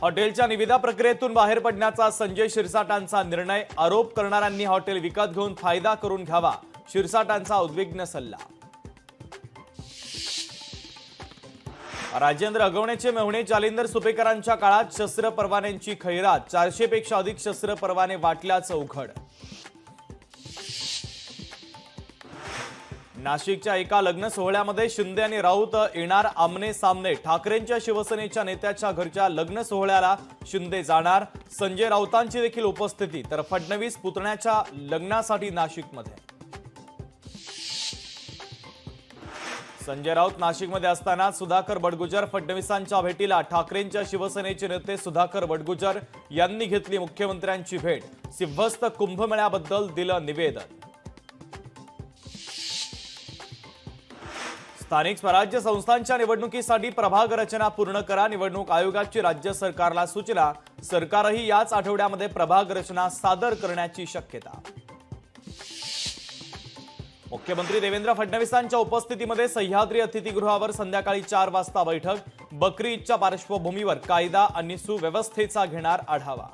हॉटेलच्या निविदा प्रक्रियेतून बाहेर पडण्याचा संजय शिरसाटांचा निर्णय। आरोप करणाऱ्यांनी हॉटेल विकत घेऊन फायदा करून घ्यावा, शिरसाटांचा उद्विग्न सल्ला। राजेंद्र अगवणेचे मेहुणे जालिंदर सुपेकरांच्या काळात शस्त्र परवान्यांची खैरात, 400 पेक्षा अधिक शस्त्र परवाने वाटल्याचं उघड। नाशिकच्या एका लग्न सोहळ्यामध्ये शिंदे आणि राऊत येणार आमने सामने। ठाकरेंच्या शिवसेनेच्या नेत्याच्या घरच्या लग्न सोहळ्याला शिंदे जाणार, संजय राऊतांची देखील उपस्थिती। तर फडणवीस पुतण्याच्या लग्नासाठी नाशिकमध्ये। संजय राऊत नाशिकमध्ये असताना सुधाकर बडगुजर फडणवीसांच्या भेटीला। ठाकरेंच्या शिवसेनेचे नेते सुधाकर बडगुजर यांनी घेतली मुख्यमंत्र्यांची भेट, सिंहस्थ कुंभमेळ्याबद्दल दिलं निवेदन। स्थानिक स्वराज्य संस्थांच्या निवडणुकीसाठी प्रभाग रचना पूर्ण करा, निवडणूक आयोगाची राज्य सरकारला सूचना। सरकारही याच आठवड्यामध्ये प्रभाग रचना सादर करण्याची शक्यता। मुख्यमंत्री देवेंद्र फडणवीसांच्या उपस्थितीमध्ये सह्याद्री अतिथीगृहावर संध्याकाळी 4 वाजता बैठक। बकरी ईदच्या पार्श्वभूमीवर कायदा आणि सुव्यवस्थेचा घेणार आढावा।